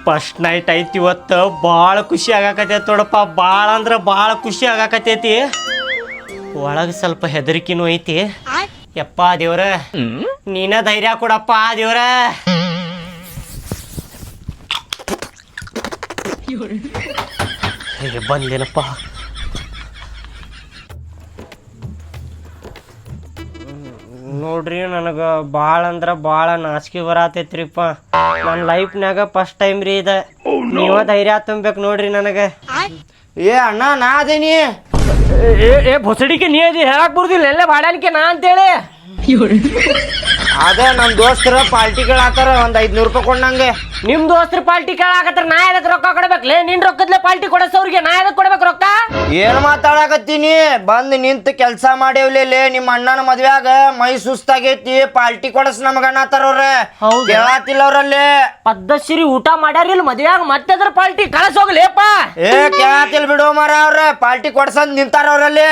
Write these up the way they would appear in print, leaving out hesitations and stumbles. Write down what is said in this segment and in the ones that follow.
First night ಐತಿ ಇವತ್ತು. ಭಾಳ ಖುಷಿ ಆಗಾಕತೈತಿ ನೋಡಪ್ಪ. ಭಾಳ ಅಂದ್ರೆ ಭಾಳ ಖುಷಿ ಆಗಾಕತೈತಿ. ಒಳಗೆ ಸ್ವಲ್ಪ ಹೆದರಿಕೆನೂ ಐತಿ. ಯಪ್ಪ ದೇವ್ರ, ನೀನ ಧೈರ್ಯ ಕೊಡಪ್ಪ ದೇವ್ರ. ಹೇಗೆ ಬಂದೇನಪ್ಪ. ನೋಡ್ರಿ, ನನಗೆ ಭಾಳ ಅಂದ್ರೆ ಭಾಳ ನಾಚಿಕೆ ಬರತೈತ್ರಿಪ್ಪ. ನನ್ನ ಲೈಫ್ನಾಗ ಫಸ್ಟ್ ಟೈಮ್ ರೀ ಇದು. ನೀವ ಧೈರ್ಯ ತುಂಬಬೇಕು ನೋಡ್ರಿ ನನಗೆ. ಏ ಅಣ್ಣ, ನಾ ಅದೇನಿ. ಏ ಭೊಸಡಿಕೆ ನೀ ಅದಿ, ಹೇಳಕ್ ಬರುದಿಲ್ಲ ಎಲ್ಲ ಬಾಡಾನಿಕೆ ನಾ ಅಂತೇಳಿ. ಅದೇ ನಮ್ಮ ದೋಸ್ತರ ಪಾರ್ಟಿ ಕೇಳಾತಾರ, ಒಂದ್ 500 ರೂಪಾಯಿ ಕೊಡಂಗೆ. ನಿಮ್ ದೋಸ್ತರ ಪಾರ್ಟಿ ಕೇಳಾಕತ್ರ ನಾ ಎದಕ್ ರೊಕ್ಕ ಕೊಡ್ಬೇಕ್ಲೇ? ನಿನ್ ರೊಕ್ಕದ್ಲೆ ಪಾರ್ಟಿ ಕೊಡಸವ್ರಿಗೆ ನಾ ಎದಕ್ ಕೊಡ್ಬೇಕು ರೊಕ್ಕ? ಏನ್ ಮಾತಾಡಕತ್ತೀನಿ? ಬಂದ್ ನಿಂತ ಕೆಲ್ಸ ಮಾಡೇವ್ಲೇ. ನಿಮ್ಮ ಅಣ್ಣನ ಮದ್ವ್ಯಾಗ ಮೈ ಸುಸ್ತಾಗೈತಿ, ಪಾರ್ಟಿ ಕೊಡಸ್ ನಮಗನ್ನತಾರ ಅವ್ರ. ಕೇಳಾತಿಲ್ಲ ಅವ್ರಲ್ಲಿ. ಪದ್ದಶ್ರೀ ಊಟ ಮಾಡ್ಯಾರಿಲ್ಲ ಮದ್ವ್ಯಾಗ, ಮತ್ತೆ ಅದ್ರ ಪಾರ್ಟಿ ಕಳಸೋಗ್ಲೇಪ. ಏ ಕೇಳಾತಿಲ್ ಬಿಡು ಮಾರ, ಅವ್ರ ಪಾರ್ಟಿ ಕೊಡ್ಸಂದ್ ನಿಂತಾರ ಅವ್ರಲ್ಲಿ.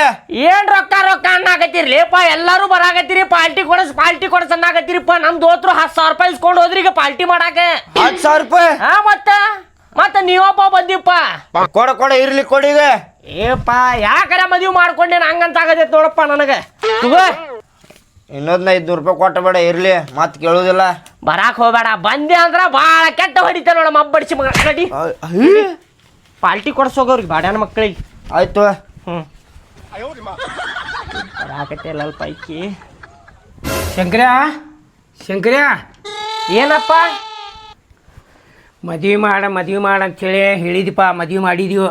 ಏನ್ ರೊಕ್ಕ ರೊಕ್ಕ ಅನ್ನಾಕತ್ತಿರ್ಲೇಪ? ಎಲ್ಲಾರು ಬರಾಕತ್ತೀರಿ ಪಾರ್ಟಿ ಕೊಡಸ್ ಅನ್ನಾಕತ್ತೀರಿಪ್ಪ. ನಮ್ ದೋಸ್ತರು 10,000 ರೂಪಾಯಿ ಇಸ್ಕೊಂಡ್ ಹೋದ್ರಿ ಈಗ ಪಾರ್ಟಿ ಮಾಡಾಕ. 10,000 ರೂಪಾಯಿ? ಹಾ, ಮತ್ತ ನೀವಪ್ಪ ಬಂದಿಪ್ಪ. ಕೊಡ ಇರ್ಲಿ ಕೊಡಿಗ. ಏಪ್ಪ, ಯಾಕರ ಮದ್ವಿ ಮಾಡ್ಕೊಂಡೇನ ಹಂಗಂತ ಆಗತೈತಿ ನೋಡಪ್ಪ ನನಗೆ. ಇನ್ನೊಂದ್ 500 ರೂಪಾಯಿ ಕೊಟ್ಟ ಬೇಡ, ಇರ್ಲಿ, ಮತ್ ಕೇಳುದಿಲ್ಲ. ಬರಾಕ್ ಹೋಗ್ಬೇಡ. ಬಂದೆ ಅಂದ್ರ ಬಾಳ ಕೆಟ್ಟ ಹೊಡಿತ ನೋಡ. ಮಬ್ಬಡಿಸಿ ಮಗ ನಡಿ. ಪಾರ್ಟಿ ಕೊಡ್ಸೋಗವ್ರಿಗೆ ಬಾಡ್ಯಾನ ಮಕ್ಕಳಿಗೆ. ಆಯ್ತು. ಬರಾಕತ್ತಿಲ್ಲ ಅಲ್ಪ ಐಕಿ. ಶಂಕರ ಏನಪ್ಪ? ಮದ್ವಿ ಮಾಡ ಅಂತೇಳಿ ಹೇಳಿದಿಪ್ಪ. ಮದ್ವಿ ಮಾಡಿದೀವಿ.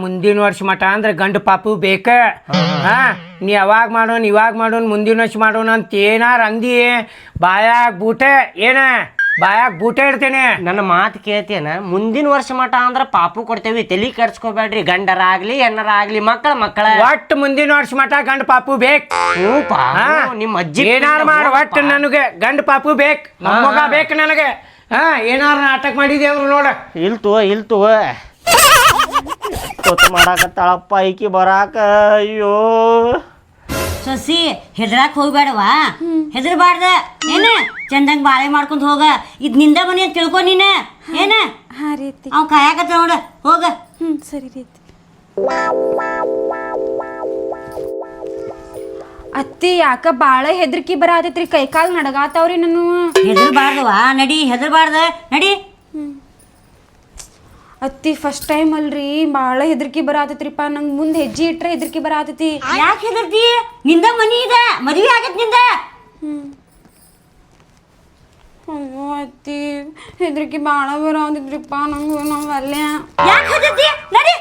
ಮುಂದಿನ ವರ್ಷ ಮಠ ಅಂದ್ರೆ ಗಂಡು ಪಾಪು ಬೇಕ. ನೀ ಯಾವಾಗ ಮಾಡೋಣ ಇವಾಗ ಮಾಡೋಣ ಮುಂದಿನ ವರ್ಷ ಮಾಡೋಣ ಅಂತ ಏನಾರ ಅಂದಿ, ಬಾಯಾಗ ಬೂಟೆ ಇಡ್ತೇನೆ. ನನ್ನ ಮಾತು ಕೇಳ್ತೇನ? ಮುಂದಿನ ವರ್ಷ ಮಠ ಅಂದ್ರ ಪಾಪು ಕೊಡ್ತೇವಿ, ತಲಿ ಕೆಡ್ಸ್ಕೋಬೇಡ್ರಿ. ಗಂಡರಾಗ್ಲಿ ಹೆಣ್ಣರಾಗ್ಲಿ ಮಕ್ಕಳ ಒಟ್ಟು ಮುಂದಿನ ವರ್ಷ ಮಠ ಗಂಡು ಪಾಪು ಬೇಕು. ನಿಮ್ಮ ಅಜ್ಜಿ ಏನಾರ ಮಾಡ, ಒಟ್ಟು ನನಗೆ ಗಂಡು ಪಾಪು ಬೇಕು, ಮಗ ಬೇಕು ನನಗೆ. ಏನಾರ ನಾಟಕ ಮಾಡಿದೇವ್ರು ನೋಡ. ಇಲ್ತು ಮಾಡಾಕತ್ತಾಳಪ್ಪ ಈಕಿ ಬರಾಕ. ಅಯ್ಯೋ ಸಸಿ, ಹೆದರಾಕ್ ಹೋಗ್ಬೇಡವಾ? ಹೆದರ್ಬಾರ್ದ ಏನ? ಚಂದಂಗ್ ಬಾಳೆ ಮಾಡ್ಕೊಂಡ್ ಹೋಗ. ಇದ್ ನಿಂದ ಮನೆ ಅಂತ ತಿಳ್ಕೊ ನೀನ. ಏನ ಅವ್ ಕಾಯಕತ್ತ ನೋಡ, ಹೋಗ. ಸರಿ ರೀತಿ. ಅತ್ತಿ, ಯಾಕ ಬಾಳ ಹೆದರ್ಕಿ ಬರಾತೈತ್ರಿ, ಕೈಕಾಲ್ ನಡಗಾತಾವ್ರಿ ನಾನು. ಹೆದರ್ಬಾರ್ದವಾ? ಹೆದರ್ಬಾರ್ದ ನಡಿ. ಅತ್ತಿ, ಫಸ್ಟ್ ಟೈಮ್ ಅಲ್ರಿ, ಬಾಳ ಹೆದರ್ಕಿ ಬರಾತೈತ್ರಿಪ್ಪ. ನಂಗೆ ಮುಂದೆ ಹೆಜ್ಜೆ ಇಟ್ರೆ ಹೆದರ್ಕಿ ಬರಾತೈತಿ. ಯಾಕೆ ಹೆದರ್ತಿ? ನಿಂದ ಮನಿ ಇದೆ, ಮದ್ವಿ ಆಗತ್ ನಿಂದ. ಅಯ್ಯೋ ಅತ್ತಿ, ಹೆದರ್ಕಿ ಬಾಳ ಬರಾತೈತ್ರಿಪ್ಪ ನಂಗೆ. ನಾವು ಅಲ್ಲೇ ಯಾಕೆ ಹೆದರ್ತಿ? ನಡಿ,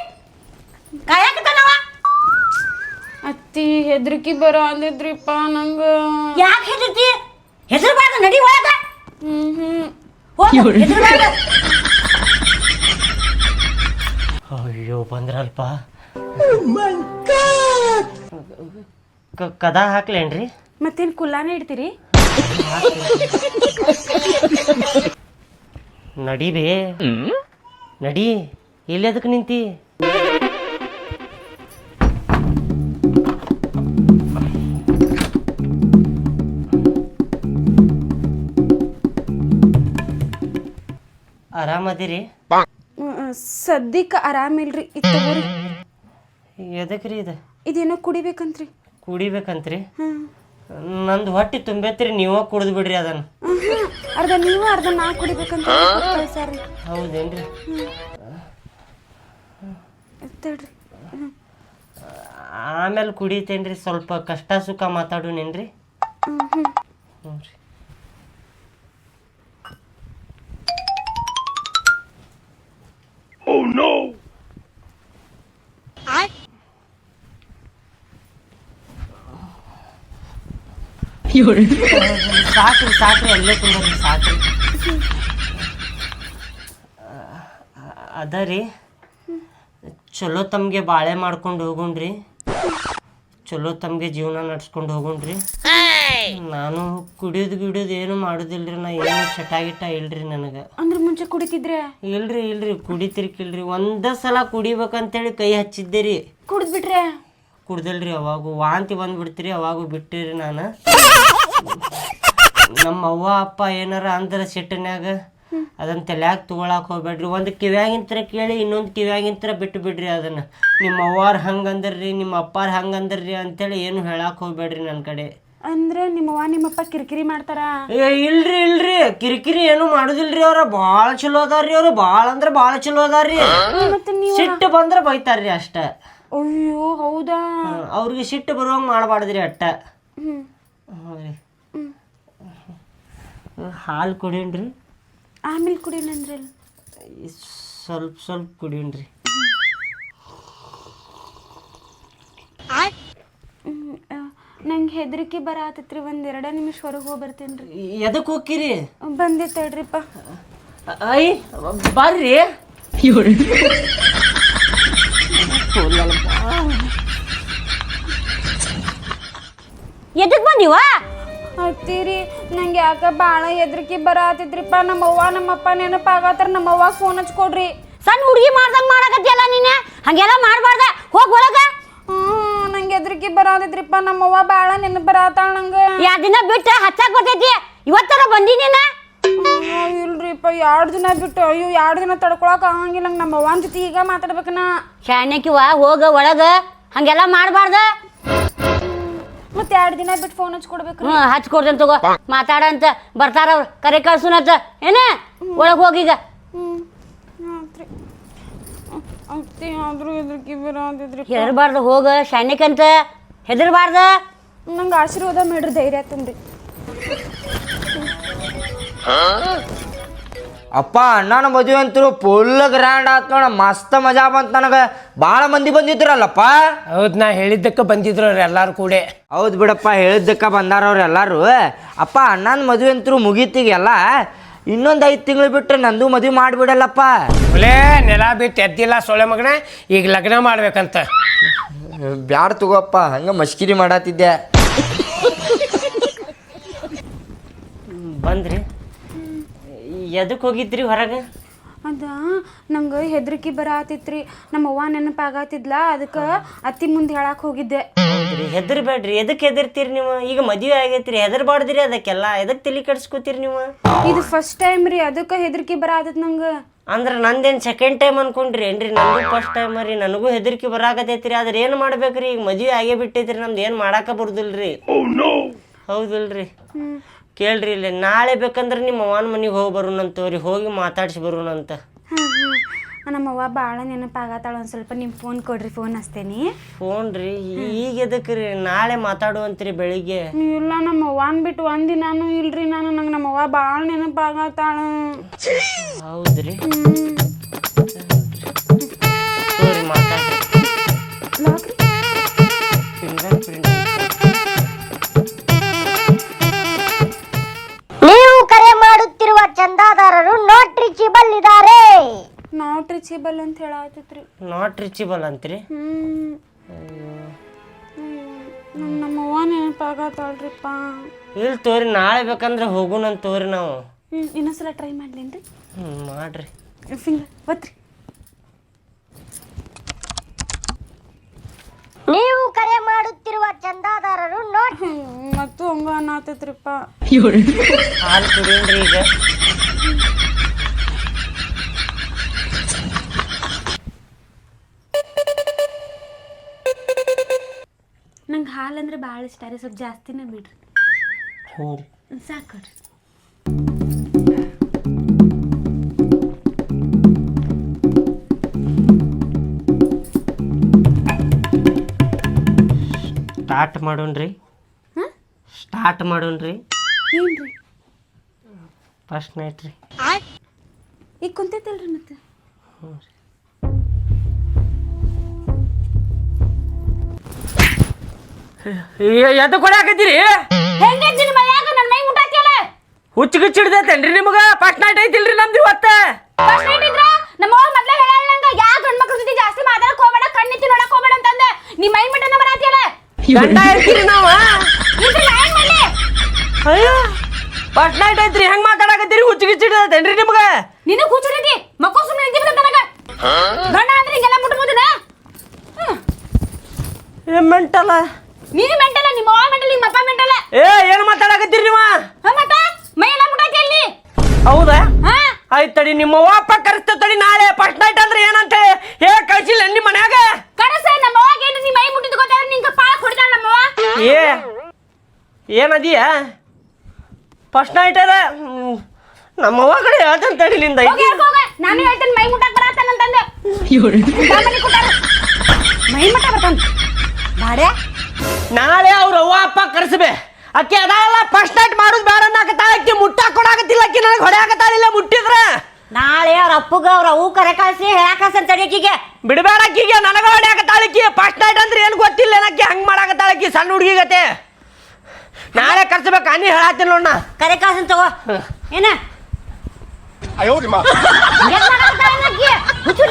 ಕಾಯಕತ್ತನವ. ಅತ್ತಿ, ಹೆದರ್ಕಿ ಬರಾತೈತ್ರಿಪ್ಪ ನಂಗೆ. ಯಾಕೆ ಹೆದರ್ತಿ? ಹೆದರ್ಬಾರ್ದ, ನಡಿ ಒಳಗ. ಹೆದರ್ಬಾರ್ದ. ಅಯ್ಯೋ ಬಂದ್ರಲ್ಪ. ಕದ ಹಾಕ್ಲೇನ್ರಿ? ಮತ್ತೇನು ಕುಲ್ಲಾನೇ ಇಡ್ತೀರಿ? ನಡಿಬೇ ನಡಿ. ಇಲ್ಲಿ ಅದಕ್ಕೆ ನಿಂತಿ? ಆರಾಮದಿರಿ? ಸದ್ಯಕ್ಕೆ ಆರಾಮಿಲ್ರಿ. ಇತ್ತಗೋರಿ. ಎದಕ್ರಿ ಇದು? ಇದೇನೋ ಕುಡಿಬೇಕಂತ್ರಿ. ಕುಡಿಬೇಕಂತ್ರಿ? ನಂದು ಹೊಟ್ಟಿ ತುಂಬೈತ್ರಿ, ನೀವ ಕುಡಿದು ಬಿಡ್ರಿ ಅದನ್ನ. ಅರ್ಧ ನೀವು ಅರ್ಧ ನಾ ಕುಡಿಬೇಕಂತ ಸರಿ. ಹೌದೇನ್ರಿ? ಆಮೇಲೆ ಕುಡಿತೇನ್ರಿ. ಸ್ವಲ್ಪ ಕಷ್ಟ ಸುಖ ಮಾತಾಡೋನೇನ್ರಿ? ಹ್ಞೂ ರೀ. Oh no! ಸಾಕ್ರಿ ಅಲ್ಲೇ ಕುಂದ್ರಿ, ಸಾಕ್ರಿ. ಅದ ರೀ, ಚಲೋ ತಮ್ಗೆ ಬಾಳೆ ಮಾಡ್ಕೊಂಡು ಹೋಗುಣ್ರಿ, ಚಲೋ ತಮ್ಗೆ ಜೀವನ ನಡ್ಸ್ಕೊಂಡು ಹೋಗುಣ್ರಿ. ನಾನು ಕುಡಿಯೋದು ಏನು ಮಾಡುದಿಲ್ರಿ. ನಾ ಏನು ಚಟ ಇಲ್ರಿ ನನಗೆ. ಅಂದ್ರೆ ಮುಂಚೆ ಕುಡಿತಿದ್ರೆ? ಇಲ್ರಿ ಕುಡಿತಿರ್ಕಿಲ್ರಿ. ಒಂದ ಸಲ ಕುಡಿಬೇಕಂತೇಳಿ ಕೈ ಹಚ್ಚಿದ್ದೆ ರೀ. ಕುಡಿದ್ಬಿಟ್ರೆ? ಕುಡ್ದಲ್ರಿ. ಅವಾಗೂ ವಾಂತಿ ಬಂದ್ಬಿಡ್ತೀರಿ, ಅವಾಗೂ ಬಿಟ್ಟಿರಿ. ನಾನು ನಮ್ಮ ಅವ್ವ ಅಪ್ಪ ಏನಾರ ಅಂದ್ರೆ ಸಿಟ್ಟಿನ್ಯಾಗ ಅದನ್ನ ತಲ್ಯಾಗ ತಗೊಳಕ್ ಹೋಗ್ಬೇಡ್ರಿ. ಒಂದು ಕಿವ್ಯಾಗಿಂತ್ರ ಕೇಳಿ ಇನ್ನೊಂದು ಕಿವ್ಯಾಗಿಂತ್ರ ಬಿಟ್ಟು ಬಿಡ್ರಿ ಅದನ್ನ. ನಿಮ್ಮ ಅವ್ವಾರು ಹಂಗಂದ್ರಿ ನಿಮ್ಮ ಅಪ್ಪಾರು ಹಂಗಂದ್ರಿ ಅಂತೇಳಿ ಏನು ಹೇಳಕ್ ಹೋಗ್ಬೇಡ್ರಿ ನನ್ನ ಕಡೆ. ಅಂದ್ರೆ ನಿಮ್ಮವ್ವ ನಿಮ್ಮಪ್ಪ ಕಿರಿಕಿರಿ ಮಾಡ್ತಾರ? ಇಲ್ರಿ ಕಿರಿಕಿರಿ ಏನು ಮಾಡುದಿಲ್ರಿ. ಅವ್ರ ಭಾಳ ಚಲೋ ಅದಾರ್ರಿ. ಅವ್ರು ಭಾಳ ಅಂದ್ರೆ ಭಾಳ ಚಲೋ ಅದಾರ್ರಿ. ಸಿಟ್ಟು ಬಂದ್ರೆ ಬೈತಾರ್ರಿ ಅಷ್ಟ. ಅಯ್ಯೋ ಹೌದಾ? ಅವ್ರಿಗೆ ಸಿಟ್ಟು ಬರುವಂಗ ಮಾಡಬಾರ್ದ್ರಿ ಅಟ್ಟ. ಹಾಲು ಕುಡಿಯನ್ರಿ. ಆಮೇಲೆ ಕುಡಿಯನಂದ್ರಲ್ಲ. ಸ್ವಲ್ಪ ಕುಡಿಯನ್ರಿ. ನಂಗೆ ಹೆದರಿಕೆ ಬರತೈತ್ರಿ, ಒಂದ್ 2 ನಿಮಿಷ ಹೊರಗೆ ಹೋಗಿ ಬರ್ತೇನ್ರಿ. ಎದಕ್ಕೆ ಹೋಗ್ತೀರಿ? ಬಂದೆ ತಡ್ರಿಪ್ಪ. ಐ ಬರ್ರಿ. ಎದಕ್ ಬಂದಿವ? ಹತ್ತೀರಿ ನಂಗೆ ಯಾಕ ಭಾಳ ಹೆದರಿಕೆ ಬರತೈತ್ರಿಪ್ಪ. ನಮ್ಮವ್ವ ನಮ್ಮಪ್ಪ ನೆನಪಾಗತ್ತಾರ. ನಮ್ಮವ್ವ ಫೋನ್ ಹಚ್ಕೊಡ್ರಿ. ಸಣ್ಣ ಹುಡುಗಿ ಮಾಡ್ದಂಗ ಮಾಡಕತ್ತಿಯಲ್ಲ ನೀನೆ, ಹಂಗೆಲ್ಲ ಮಾಡಬಾರ್ದ. ಹೋಗ್ ಒಳಗ. ನಂಗೆ ಹೆದರಿಕೆ ಬರತೈತ್ರಿಪ್ಪ. ನಮ್ಮವ್ವ ಭಾಳ ನೆನಪು ಬರತ್ತಾಳ ನಂಗೆ. 2 ದಿನ ಬಿಟ್ಟು ಹಚ್ಚಾಕ್ ಬರ್ತೈತಿ. ಇವತ್ತರ ಬಂದಿ ನೀನ? ಇಲ್ರಿಪ್ಪ 2 ದಿನ ಬಿಟ್ಟು. ಅಯ್ಯೋ 2 ದಿನ ತಡ್ಕೊಳಕ್ ಆಗಂಗಿಲ್ಲ. ನಮ್ಮವ್ವನ ಜೊತೆ ಈಗ ಮಾತಾಡ್ಬೇಕನ. ಶಾಣ್ಯಕಿವ ಹೋಗ ಒಳಗ, ಹಂಗೆಲ್ಲ ಮಾಡಬಾರ್ದ. ಮತ್ತೆ 2 ದಿನ ಬಿಟ್ಟು ಫೋನ್ ಹಚ್ಕೊಡ್ಬೇಕು. ಹಚ್ಕೊಡ್ತೇನೆ ತಗೋ, ಮಾತಾಡಂತ ಬರ್ತಾರ ಅವ್ರು. ಕರೆ ಕಳ್ಸುನತ್ತ ಏನ? ಒಳಗೆ ಹೋಗೀಗ. ಆದ್ರೂ ಹೆದರಿಕೆ ಬರತೈತ್ರಿ. ಹೆದರ್ಬಾರ್ದು, ಹೋಗ. ಶಾಣ್ಯಕಂತ ಹೆದರ್ಬಾರ್ದ. ನಂಗೆ ಆಶೀರ್ವಾದ ಮಾಡ್ರಿ, ಧೈರ್ಯ ತುಂಬ್ರಿ. ಅಪ್ಪ ಅಣ್ಣನ ಮದುವೆ ಅಂತೂ ಫುಲ್ ಗ್ರ್ಯಾಂಡ್ ಆತ್ ನೋಡ. ಮಸ್ತ್ ಮಜಾ ಬಂತು ನನಗೆ. ಭಾಳ ಮಂದಿ ಬಂದಿದ್ರಲ್ಲಪ್ಪ. ಹೌದು, ನಾ ಹೇಳಿದ್ದಕ್ಕೆ ಬಂದಿದ್ರು ಅವ್ರು ಎಲ್ಲಾರು ಕೂಡ. ಹೌದು ಬಿಡಪ್ಪ, ಹೇಳಿದ್ದಕ್ಕೆ ಬಂದಾರ ಅವ್ರು ಎಲ್ಲಾರು. ಅಪ್ಪ ಅಣ್ಣನ ಮದುವೆ ಅಂತೂ ಮುಗೀತಿಗೆಲ್ಲ. ಇನ್ನೊಂದು 5 ತಿಂಗಳು ಬಿಟ್ಟು ನಂದು ಮದುವೆ ಮಾಡಿಬಿಡಲ್ಲಪ್ಪ. ಒಲೆ ನೆಲ ಬಿಟ್ಟು ಎದ್ದಿಲ್ಲ ಸೊಳೆ ಮಗನ, ಈಗ ಲಗ್ನ ಮಾಡ್ಬೇಕಂತ. ಬ್ಯಾಡ ತಗೋಪ್ಪ, ಹಂಗೆ ಮಸ್ಕಿರಿ ಮಾಡತ್ತಿದ್ದೆ. ಬಂದ್ರಿ? ಎದಕ್ಕೆ ಹೋಗಿದ್ರಿ ಹೊರಗೆ? ಅದ ನಂಗೆ ಹೆದರಿಕೆ ಬರತೈತ್ರಿ. ನಮ್ಮವ್ವ ನೆನಪಾಗತ್ತಿದ್ಲ, ಅದಕ್ಕೆ ಅತ್ತಿ ಮುಂದೆ ಹೇಳಕ್ ಹೋಗಿದ್ದೆ. ಹೆದರ್ಬೇಡ್ರಿ. ಎದಕ್ಕೆ ಹೆದರ್ತೀರಿ ನೀವು? ಈಗ ಮದುವೆ ಆಗೈತ್ರಿ, ಹೆದರ್ಬಾರ್ದ್ರಿ ಅದಕ್ಕೆಲ್ಲ. ಎದಕ್ಕೆ ತಲೆ ಕೆಡ್ಸ್ಕೊತೀರಿ ನೀವು? ಇದು ಫಸ್ಟ್ ಟೈಮ್ ರೀ, ಅದಕ್ಕೆ ಹೆದರಿಕೆ ಬರತೈತಿ ನಂಗೆ. ಅಂದ್ರೆ ನಂದೇನು ಸೆಕೆಂಡ್ ಟೈಮ್ ಅನ್ಕೊಂಡ್ರಿ ಏನ್ರಿ? ನಂದು ಫಸ್ಟ್ ಟೈಮ್ ರೀ. ನನಗೂ ಹೆದರಿಕೆ ಬರಾಕತೈತ್ರಿ. ಆದ್ರೆ ಏನು ಮಾಡ್ಬೇಕ್ರಿ? ಈಗ ಮದುವೆ ಆಗೇ ಬಿಟ್ಟೈತ್ರಿ. ನಮ್ದು ಏನು ಮಾಡಾಕ ಬರುದಿಲ್ರಿ. ಹೌದಿಲ್ರಿ? ಕೇಳ್ರಿ ಇಲ್ಲಿ, ನಾಳೆ ಬೇಕಂದ್ರೆ ನಿಮ್ಮ ಅವ್ವನ ಮನೆಗೆ ಹೋಗಿ ಬರೋಣಂತವ್ರಿ. ಹೋಗಿ ಮಾತಾಡ್ಸಿ ಬರೋಣಂತ. ನಮ್ಮವ್ವ ಭಾಳ ನೆನಪಾಗತ್ತಾಳ. ಒಂದು ಸ್ವಲ್ಪ ನಿಮ್ಮ ಫೋನ್ ಕೊಡ್ರಿ, ಫೋನ್ ಹಚ್ತೇನಿ. ಫೋನ್ ರೀ? ಈಗ ಎದಕ್ಕೆ ರೀ? ನಾಳೆ ಮಾತಾಡುವಂತ್ರಿ ಬೆಳಿಗ್ಗೆ. ಇಲ್ಲ, ನಮ್ಮವ್ವನ ಬಿಟ್ಟು ಒಂದಿನಾನು ಇಲ್ರಿ ನಾನು. ನಂಗೆ ನಮ್ಮವ್ವ ಭಾಳ ನೆನಪಾಗತ್ತಾಳ. ಹೌದ್ರಿ? ಸರಿ, ಮಾತಾಡ್ರಿ. Finger print. ನೀವು ಕರೆ ಮಾಡುತ್ತಿರುವ ಚಂದಾದಾರರು ನಾಟ್ ರೀಚೇಬಲ್ ಇದ್ದಾರೆ. ನಾಟ್ ರೀಚೇಬಲ್ ಅಂತ ಹೇಳತ್ತೈತ್ರಿ. Not reachable ಅಂತ್ರಿ? ನಮ್ಮವ್ವ ನೆನಪಾಗತ್ತಾಳ್ರಿಪ್ಪ. ಇಲ್ಲಿ ತೋರಿ, ನಾಳೆ ಬೇಕಂದ್ರೆ ಹೋಗೋಣಂತ ತೋರಿ ನಾವು. ಇನ್ನೊಂದ್ಸಲ ಟ್ರೈ ಮಾಡ್ಲೇನ್ರಿ? ಮಾಡ್ರಿ. ಫಿಂಗರ್ ಒತ್ರಿ. ನೀವು ಕರೆ ಮಾಡುತ್ತಿರುವ ಚಂದಾದಾರರು ನಾಟ್. ಮತ್ತು ಹಂಗ ಅನ್ನತೈತ್ರಿಪ್ಪ. ಹಾಲು ಕುಡಿಯನ್ರಿ ಈಗ. ನಂಗೆ ಹಾಲು ಅಂದ್ರೆ ಭಾಳ ಇಷ್ಟ ರೀ. ಸ್ವಲ್ಪ ಜಾಸ್ತಿನೇ ಬಿಡ್ರಿ. ಹ್ಞೂ ರೀ. ಸಾಕೊಡ್ರಿ. ಸ್ಟಾರ್ಟ್ ಮಾಡೋಣ್ರಿ. ಸ್ಟಾರ್ಟ್ ಮಾಡೋಣ್ರಿ. ಏನ್ರಿ? ಫಸ್ಟ್ ನೈಟ್ ರೀ. ಈಗ ಕುಂತೈತಲ್ರಿ ಮತ್ತೆ. ಹ್ಞೂ ರೀ. ಎದ್ದು ಕೊಡಾಕತ್ತೀರಿ? ಹೆಂಗೈತಿ ನಿಮ್ಮ ಮನ್ಯಾಗ ನನ್ನ ಮೈ ಮುಟ್ಟಾತಿಯಲ್ಲ? ಹುಚ್ಚು ಗಿಚ್ಚು ಹಿಡ್ದೈತೇನ್ರಿ ನಿಮ್ಗ? ಫಸ್ಟ್ ನೈಟ್ ಐತಿಲ್ರಿ ನಮ್ದು ಇವತ್ತ. ಫಸ್ಟ್ ನೈಟ್ ಇದ್ರ ನಮ್ಮ ಅವ್ವ ಮೊದ್ಲೇ ಹೇಳಲ್ಲ ನಂಗ, ಯಾ ಗಂಡ ಮಕ್ಳ ಜೊತೆ ಜಾಸ್ತಿ ಮಾತಾಡಕ್ ಹೋಗ್ಬೇಡ, ಕಣ್ಣಿತ್ತಿ ನೋಡಕ್ ಹೋಗ್ಬೇಡ ಅಂತಂದ. ನೀ ಮೈ ಮುಟ್ಟನ ಬರಾತಿಯಲ್ಲ? ಗಂಡ ಇರ್ತೀರಿ ನಾವ? ಇದ್ರ ನಾ ಏನ್ ಮಾಡ್ಲಿ? ಅಯ್ಯೋ, ಫಸ್ಟ್ ನೈಟ್ ಐತ್ರಿ, ಹೆಂಗ್ ಮಾತಾಡಕತ್ತೀರಿ? ಹುಚ್ಚು ಗಿಚ್ಚು ಹಿಡ್ದೈತೇನ್ರಿ ನಿಮ್ಗ? ನಿನಗ್ ಕೂಚಿಡೈತಿ, ಮಕ್ಕೋ ಸುಮ್ಮನೆ ನಿಂತಿ ಬಿಡ್ತ ನನಗ. ಗಂಡ ಅಂದ್ರೆ ಹಿಂಗೆಲ್ಲ ಮುಟ್ಬೋದನ? ಮೆಂಟಲ್ಲ. ನೀನು ಮೆಂಟಲ್ಲ, ನಿಮ್ಮ ಅವ್ವ ಮೆಂಟಲ್, ನಿಮ್ಮ ಅಪ್ಪ ಮೆಂಟಲ್ಲ. ಏನ್ ಮಾತಾಡಕತ್ತೀರಿ ನೀವ? ಮತ್ತ ಮೈ ಎಲ್ಲ ಮುಟ್ಟಾತಿ ಅಲ್ಲಿ. ಹೌದಾ? ಆಯ್ತು ತಡಿ ನಿಮ್ಮ ಅವ್ವ ಅಪ್ಪ ಕರೆಸ್ತ ತಡಿ ನಾಳೆ ಫಸ್ಟ್ ನೈಟ್ ಅಂದ್ರೆ ಏನಂತ ಹೇಳಿ ಕಳ್ಸಿಲ್ಲ ನಿಮ್ಮ ಮನ್ಯಾಗ ಕರಸ ನಮ್ಮ ಅವ್ವಾಗ ಏನ್ರಿ ನೀ ಮೈ ಮುಟ್ಟಿದ್ ಗೊತ್ತಾಗ ನಿಂಗ ಪಾಳ ಹೊಡಿತಾಳ ನಮ್ಮವ್ವ ಏನದಿಯ ಫಸ್ಟ್ ನೈಟ್ ಅದ ನಮ್ಮವ್ವ ಕಡೆ ಹೇಳ್ತಾನೆ ತಡಿಲಿಂದ ಹೋಗಿ ಹೋಗ ನಾನು ಹೇಳ್ತೇನೆ ಮೈ ಮುಟ್ಟಕ್ ಬರತ್ತಾನಂತಂದ ಮೈ ಮುಟ್ಟ ಬರ್ತಾನ ಬಾಡೆ ನಾಳೆ ಅವ್ರ ಅವ್ವ ಅಪ್ಪ ಕರೆಸ್ಬೇ ಅಕ್ಕಿ ಅದಲ್ಲ ಫಸ್ಟ್ ನೈಟ್ ಮಾಡೋದು ಬೇಡ ಅನ್ನಕತ್ತಾಳ ಅಕ್ಕಿ ಮುಟ್ಟಾಕ್ ಕೊಡಾಕತ್ತಿಲ್ಲ ಅಕ್ಕಿ ನನಗೆ ಹೊಡ್ಯಾಕತ್ತಾಳಿಲ್ಲ ಮುಟ್ಟಿದ್ರ ನಾಳೆ ಅವ್ರ ಅಪ್ಪಗ ಅವ್ರ ಅವು ಕರೆ ಕಳ್ಸಿ ಹೇಳಾಕಸನ್ ತಡಿಯಕಿಗೆ ಬಿಡಬೇಡ ಅಕ್ಕಿಗೆ ನನಗ ಹೊಡ್ಯಾಕತ್ತಾಳಕ್ಕಿ ಫಸ್ಟ್ ನೈಟ್ ಅಂದ್ರೆ ಏನು ಗೊತ್ತಿಲ್ಲ ಏನಕ್ಕಿ ಹಂಗೆ ಮಾಡಾಕತ್ತಾಳಕ್ಕಿ ಸಣ್ಣ ಹುಡುಗಿಗತೆ ನಾಳೆ ಕರ್ಸ್ಬೇಕು ಅನ್ನಿ ಹೇಳತ್ತೀನಿ ನೋಡ ಕರೆ ಕಳ್ಸನ್ ತಗೋ ಏನ ಹುಚ್ಚು